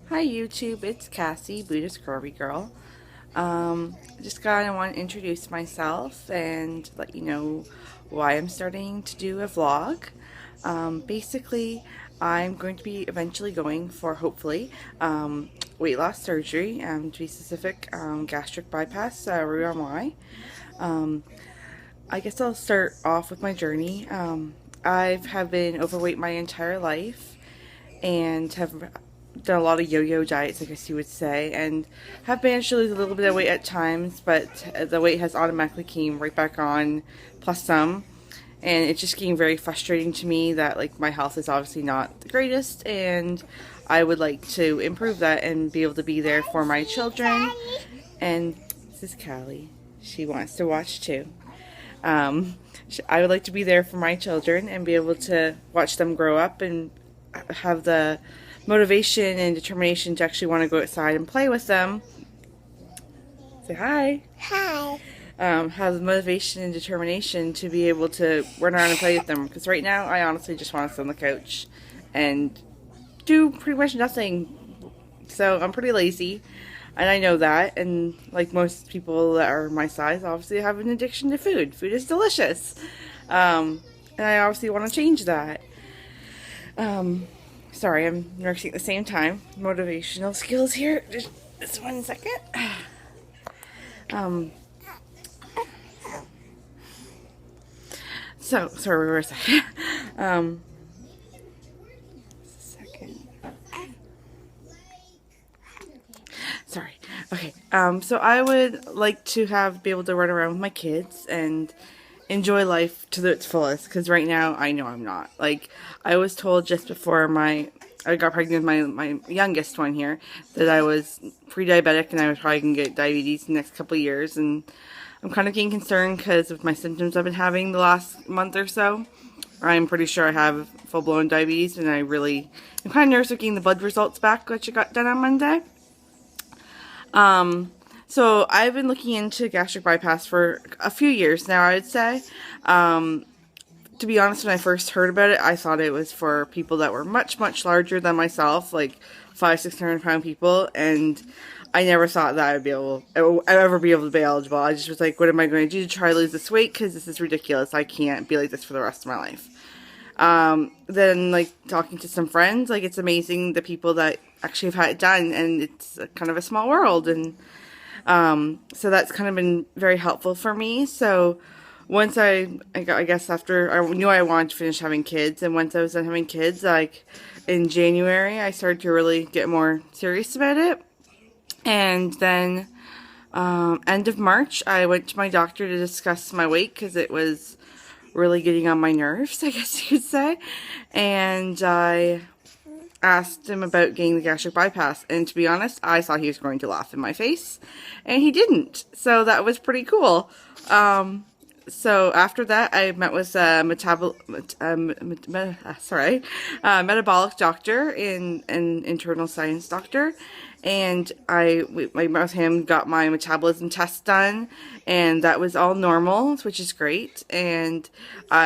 Hi YouTube, it's Cassie, Buddhist Curvy Girl. Just kind of want to introduce myself and let you know why I'm starting to do a vlog. Basically, I'm going to be eventually going for, hopefully, weight loss surgery, to be specific, gastric bypass, Roux-en-Y. I guess I'll start off with my journey. I have been overweight my entire life and have done a lot of yo-yo diets, I guess you would say, and have managed to lose a little bit of weight at times, but the weight has automatically came right back on, plus some, and it's just getting very frustrating to me that like my health is obviously not the greatest, and I would like to improve that and be able to be there for my children. And this is Callie. She wants to watch too. I would like to be there for my children and be able to watch them grow up and have the motivation and determination to actually want to go outside and play with them. Say hi. Hi. Have the motivation and determination to be able to run around and play with them. Because right now, I honestly just want to sit on the couch and do pretty much nothing. So I'm pretty lazy, and I know that. And like most people that are my size, obviously have an addiction to food. Food is delicious, and I obviously want to change that. Sorry, I'm nursing at the same time. Motivational skills here. Just 1 second. Sorry, wait a second. Sorry. Okay. So I would like to be able to run around with my kids and enjoy life to its fullest, because right now I know I'm not. Like, I was told just before I got pregnant with my youngest one here that I was pre-diabetic and I was probably going to get diabetes in the next couple of years, and I'm kind of getting concerned because of my symptoms I've been having the last month or so. I'm pretty sure I have full-blown diabetes, and I'm kind of nervous of getting the blood results back, which I got done on Monday. So I've been looking into gastric bypass for a few years now, I would say. To be honest, when I first heard about it, I thought it was for people that were much, much larger than myself, like 500-600 pound people, and I never thought that I'd ever be able to be eligible. I just was like, what am I going to do to try to lose this weight? Because this is ridiculous. I can't be like this for the rest of my life. Then, like, talking to some friends, like, it's amazing the people that actually have had it done, and it's kind of a small world, and so that's kind of been very helpful for me. So once I guess after I knew I wanted to finish having kids, and once I was done having kids, like in January, I started to really get more serious about it. And then end of March, I went to my doctor to discuss my weight because it was really getting on my nerves, I guess you could say. And I asked him about getting the gastric bypass, and to be honest, I thought he was going to laugh in my face, and he didn't. So that was pretty cool. So after that, I met with a metabolic doctor and an internal science doctor, and I met with him, got my metabolism test done, and that was all normal, which is great. And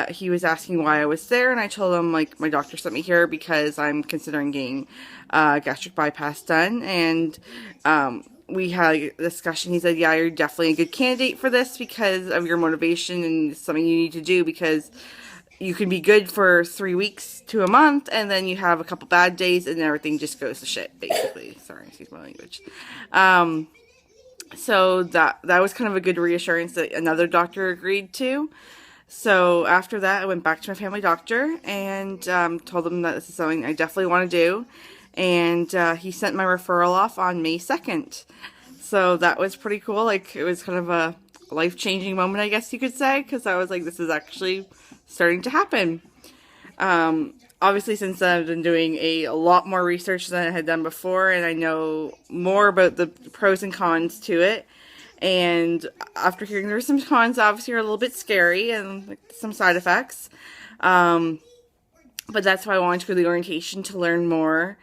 he was asking why I was there, and I told him, like, my doctor sent me here because I'm considering getting gastric bypass done. And we had a discussion. He said, yeah, you're definitely a good candidate for this because of your motivation, and it's something you need to do because you can be good for 3 weeks to a month, and then you have a couple bad days and everything just goes to shit, basically. Sorry, excuse my language. So that was kind of a good reassurance that another doctor agreed to. So after that, I went back to my family doctor and told them that this is something I definitely want to do. And he sent my referral off on May 2nd. So that was pretty cool. Like, it was kind of a life-changing moment, I guess you could say, because I was like, this is actually starting to happen. Obviously, since then, I've been doing a lot more research than I had done before, and I know more about the pros and cons to it. And after hearing there were some cons, obviously, are a little bit scary and like, some side effects. But that's why I wanted to go to the orientation to learn more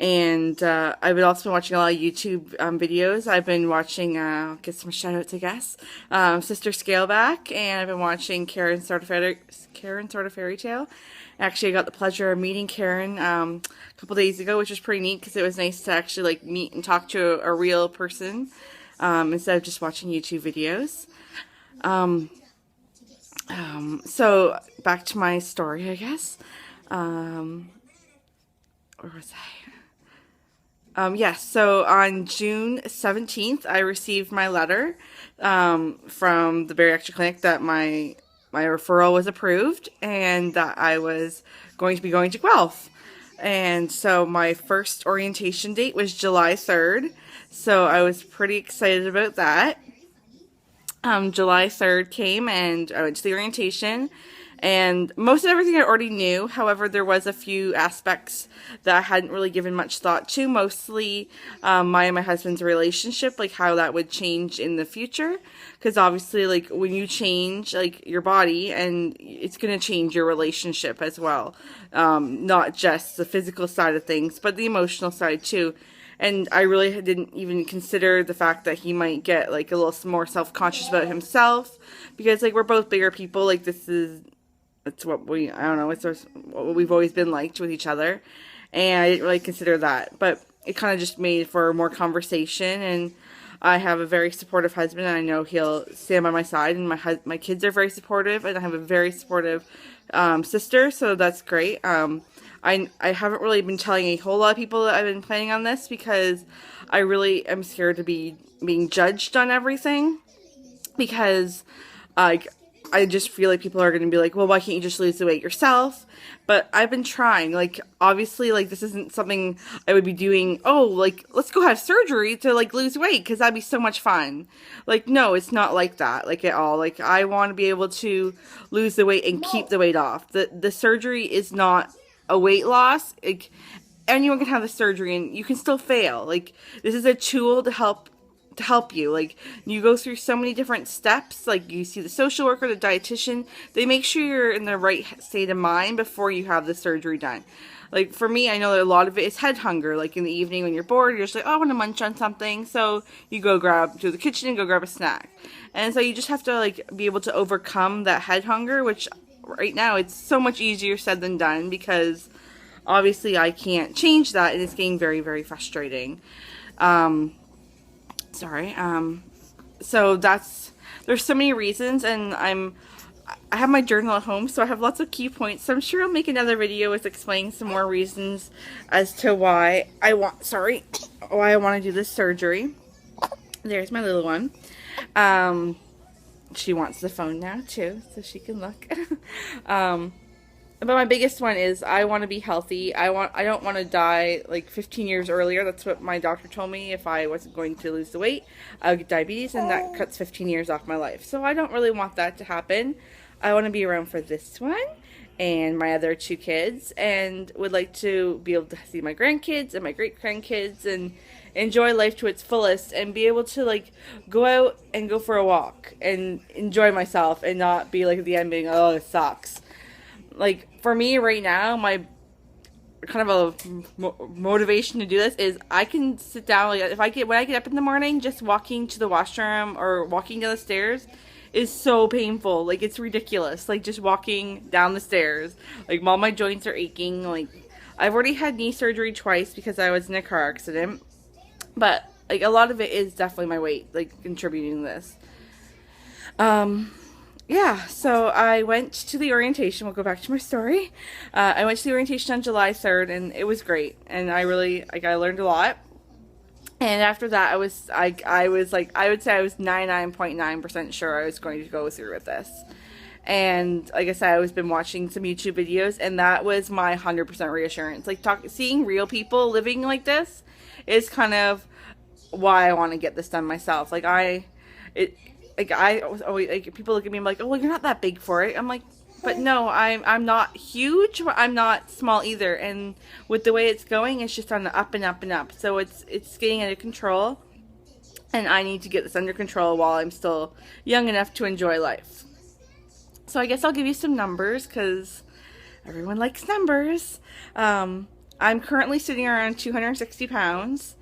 And I've been also been watching a lot of YouTube videos. I've been watching, get some shout outs, I guess, Sister Scaleback, and I've been watching Karen's Sort of Fairy Tale. Actually, I got the pleasure of meeting Karen a couple days ago, which was pretty neat because it was nice to actually like meet and talk to a real person instead of just watching YouTube videos. So back to my story, I guess. Where was yes, so on June 17th, I received my letter from the bariatric clinic that my referral was approved and that I was going to be going to Guelph. And so my first orientation date was July 3rd, so I was pretty excited about that. July 3rd came and I went to the orientation, and most of everything I already knew. However, there was a few aspects that I hadn't really given much thought to, mostly my and my husband's relationship, like how that would change in the future. Because obviously, like, when you change, like, your body, and it's going to change your relationship as well. Not just the physical side of things, but the emotional side too. And I really didn't even consider the fact that he might get, like, a little more self-conscious about himself. Because, like, we're both bigger people. Like, it's what we, I don't know, it's what we've always been like with each other. And I didn't really consider that. But it kind of just made for more conversation. And I have a very supportive husband, and I know he'll stand by my side. And my kids are very supportive, and I have a very supportive sister, so that's great. I haven't really been telling a whole lot of people that I've been planning on this because I really am scared to be being judged on everything, because I just feel like people are going to be like, well, why can't you just lose the weight yourself? But I've been trying. Like, obviously, like, this isn't something I would be doing, oh, like, let's go have surgery to, like, lose weight, because that'd be so much fun. Like, no, it's not like that, like, at all. Like, I want to be able to lose the weight and keep the weight off. The surgery is not a weight loss. Like, anyone can have the surgery, and you can still fail. Like, this is a tool to help you. Like, you go through so many different steps. Like, you see the social worker, the dietitian. They make sure you're in the right state of mind before you have the surgery done. Like, for me, I know that a lot of it is head hunger. Like, in the evening when you're bored, you're just like, oh, I want to munch on something. So you go to the kitchen and go grab a snack. And so you just have to, like, be able to overcome that head hunger, which right now it's so much easier said than done, because obviously I can't change that, and it's getting very, very frustrating. So there's so many reasons, and I have my journal at home, so I have lots of key points, so I'm sure I'll make another video with explaining some more reasons as to why I want to do this surgery. There's my little one. She wants the phone now too, so she can look. But my biggest one is I want to be healthy. I don't want to die like 15 years earlier. That's what my doctor told me. If I wasn't going to lose the weight, I would get diabetes, and that cuts 15 years off my life. So I don't really want that to happen. I want to be around for this one and my other 2 kids, and would like to be able to see my grandkids and my great-grandkids and enjoy life to its fullest, and be able to, like, go out and go for a walk and enjoy myself, and not be like at the end being, oh, it sucks. Like, for me right now, my kind of a motivation to do this is I can sit down, like, when I get up in the morning, just walking to the washroom or walking down the stairs is so painful. Like, it's ridiculous. Like, just walking down the stairs, like, all my joints are aching. Like, I've already had knee surgery twice because I was in a car accident, but, like, a lot of it is definitely my weight, like, contributing to this. Yeah, so I went to the orientation. We'll go back to my story. I went to the orientation on July 3rd, and it was great. And I really, like, I learned a lot. And after that, I would say I was 99.9% sure I was going to go through with this. And like I said, I've been watching some YouTube videos, and that was my 100% reassurance. Like, seeing real people living like this is kind of why I want to get this done myself. Like, people look at me, I'm like, oh, well, you're not that big for it. I'm like, but no, I'm not huge, but I'm not small either. And with the way it's going, it's just on the up and up and up. So it's getting out of control, and I need to get this under control while I'm still young enough to enjoy life. So I guess I'll give you some numbers, because everyone likes numbers. I'm currently sitting around 260 pounds.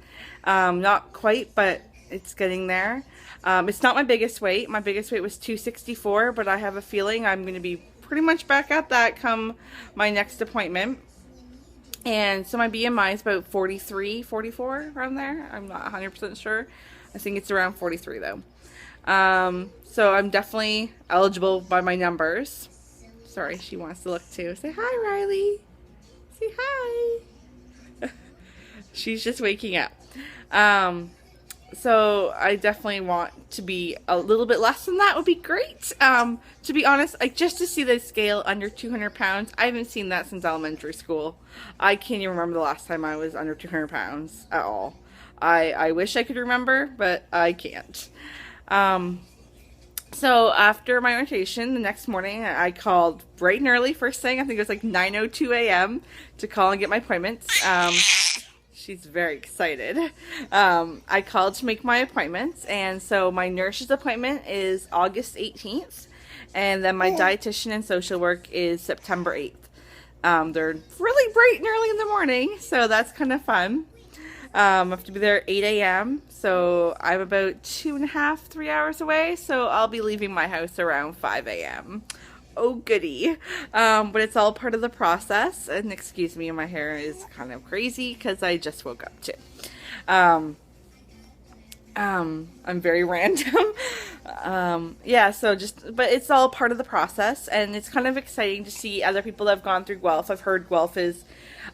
Not quite, but it's getting there. It's not my biggest weight. My biggest weight was 264, but I have a feeling I'm going to be pretty much back at that come my next appointment. And so my BMI is about 43, 44, around there. I'm not 100% sure. I think it's around 43 though. So I'm definitely eligible by my numbers. Sorry, she wants to look too. Say hi, Riley. Say hi. She's just waking up. So I definitely want to be a little bit less than that would be great. To be honest, like just to see the scale under 200 pounds, I haven't seen that since elementary school. I can't even remember the last time I was under 200 pounds at all. I wish I could remember, but I can't. So after my orientation, the next morning, I called bright and early, first thing, I think it was like 9:02 a.m. to call and get my appointments. She's very excited. I called to make my appointments, and so my nurse's appointment is August 18th, and then my dietitian and social work is September 8th. They're really bright and early in the morning, so that's kind of fun. I have to be there at 8 a.m., so I'm about 2.5, 3 hours away, so I'll be leaving my house around 5 a.m. Oh goody. But it's all part of the process, and excuse me, my hair is kind of crazy because I just woke up too. I'm very random. Yeah, so but it's all part of the process, and it's kind of exciting to see other people that have gone through Guelph. I've heard Guelph is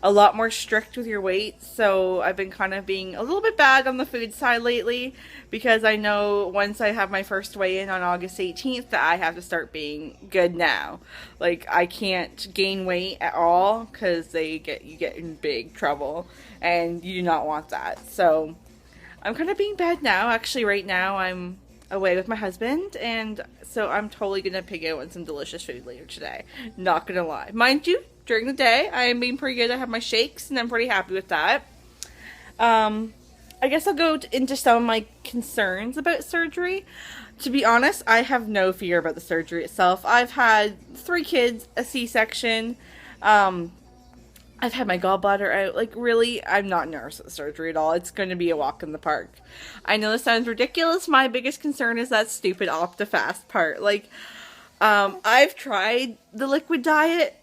a lot more strict with your weight, so I've been kind of being a little bit bad on the food side lately, because I know once I have my first weigh-in on August 18th that I have to start being good now. Like, I can't gain weight at all, because you get in big trouble, and you do not want that. So I'm kind of being bad now. Actually, right now I'm away with my husband, and so I'm totally gonna pig out on some delicious food later today. Not gonna lie. Mind you, during the day, I am being pretty good. I have my shakes, and I'm pretty happy with that. I guess I'll go into some of my concerns about surgery. To be honest, I have no fear about the surgery itself. I've had 3 kids, a C-section. I've had my gallbladder out. Like, really, I'm not nervous at surgery at all. It's going to be a walk in the park. I know this sounds ridiculous. My biggest concern is that stupid OptiFast part. Like, I've tried the liquid diet.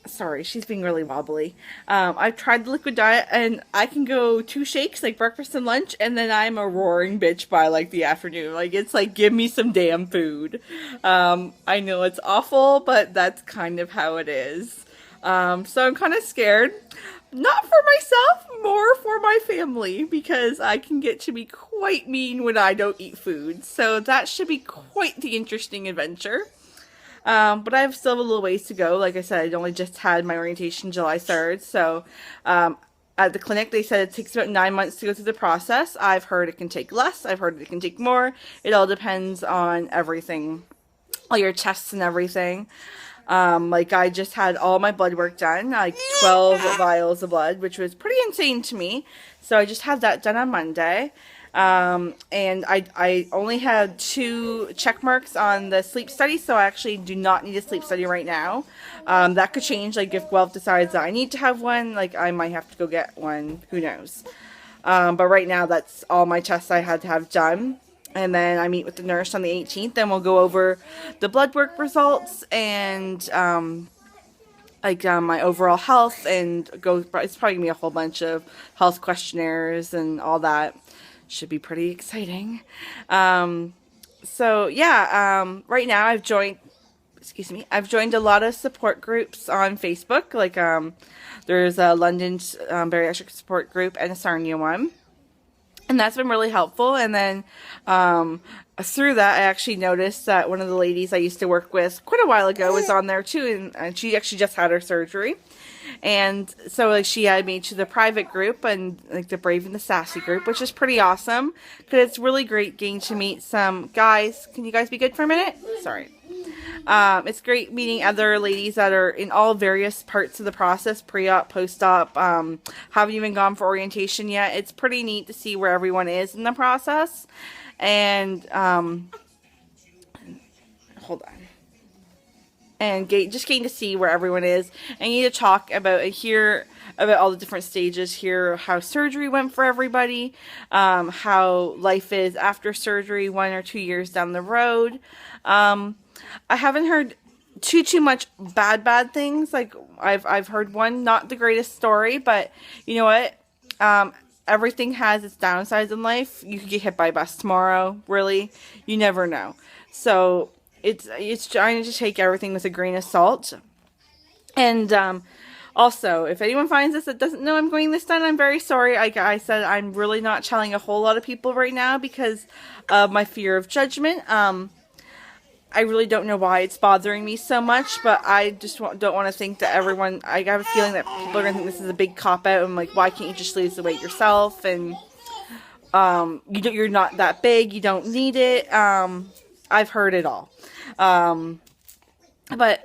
Sorry, she's being really wobbly. I've tried the liquid diet, and I can go 2 shakes, like breakfast and lunch, and then I'm a roaring bitch by, like, the afternoon. Like, it's like, give me some damn food. I know it's awful, but that's kind of how it is. So I'm kind of scared. Not for myself, more for my family, because I can get to be quite mean when I don't eat food. So that should be quite the interesting adventure. But I still have a little ways to go. Like I said, I only just had my orientation July 3rd. So at the clinic, they said it takes about 9 months to go through the process. I've heard it can take less. I've heard it can take more. It all depends on everything, all your tests and everything. Like, I just had all my blood work done, like 12 vials of blood, which was pretty insane to me. So I just had that done on Monday. And I only had 2 check marks on the sleep study, so I actually do not need a sleep study right now. That could change, like, if Guelph decides that I need to have one, like, I might have to go get one, who knows. But right now, that's all my tests I had to have done. And then I meet with the nurse on the 18th, and we'll go over the blood work results and, my overall health, and it's probably gonna be a whole bunch of health questionnaires and all that. Should be pretty exciting. So yeah, right now I've joined a lot of support groups on Facebook. Like, there's a London bariatric support group and a Sarnia one. And that's been really helpful. And then through that, I actually noticed that one of the ladies I used to work with quite a while ago was on there too, and she actually just had her surgery. And so, like, she added me to the private group, and, like, the Brave and the Sassy group, which is pretty awesome, because it's really great getting to meet some guys. Can you guys be good for a minute? Sorry. It's great meeting other ladies that are in all various parts of the process, pre-op, post-op, haven't even gone for orientation yet. It's pretty neat to see where everyone is in the process. And, hold on. and just getting to see where everyone is. And you need to talk about and hear about all the different stages, hear how surgery went for everybody, how life is after surgery 1 or 2 years down the road. I haven't heard too much bad things. Like I've heard one not the greatest story, but you know what? Everything has its downsides in life. You could get hit by a bus tomorrow. Really, you never know. So it's trying to take everything with a grain of salt. And also, if anyone finds this that doesn't know I'm getting this done, I'm very sorry. I said I'm really not telling a whole lot of people right now because of my fear of judgment. I really don't know why it's bothering me so much, but I just don't want to think that everyone, I have a feeling that people are going to think this is a big cop-out, and like, why can't you just lose the weight yourself, and you're not that big, you don't need it. I've heard it all. But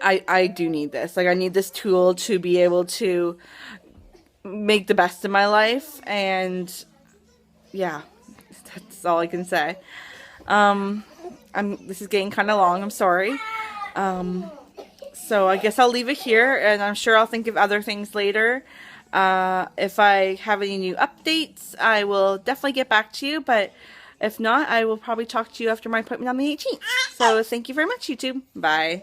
I do need this. Like, I need this tool to be able to make the best of my life, and yeah, that's all I can say. This is getting kind of long, I'm sorry. So I guess I'll leave it here, and I'm sure I'll think of other things later. If I have any new updates, I will definitely get back to you, but if not, I will probably talk to you after my appointment on the 18th. So thank you very much, YouTube. Bye.